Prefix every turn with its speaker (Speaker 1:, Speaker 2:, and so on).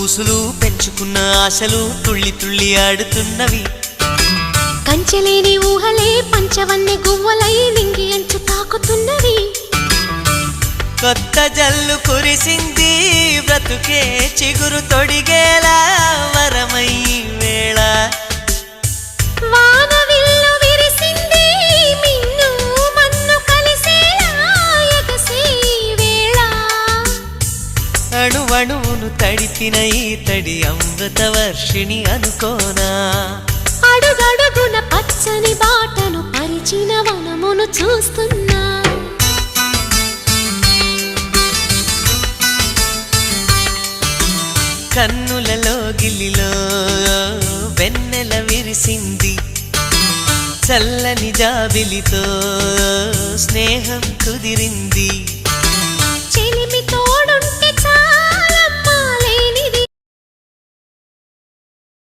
Speaker 1: ఊసులు పెంచుకున్న ఆశలు తుళ్ళి తుళ్ళి ఆడుతున్నవి.
Speaker 2: కంచెలేని ఊహలే పంచవన్నె గువ్వలై నింగి అంచు తాకుతున్నవి.
Speaker 1: కొత్త జల్లు కురిసింది బ్రతుకే చిగురు తొడిగేలా వరమై వేళ.
Speaker 2: వానవిల్లు విరిసింది మిన్ను మన్ను కలిసేలా ఎగసే వేళ.
Speaker 1: అణువణువును తడిపిన ఈ తడి అమృత వర్షిణి అనుకోనా.
Speaker 2: అడుగడుగున పచ్చని బాటను పరిచిన వనమును చూస్తున్నా.
Speaker 1: కన్నులలో గిల్లిలో వెన్నెల విరిసింది. చల్లని జాబిలితో స్నేహం కుదిరింది.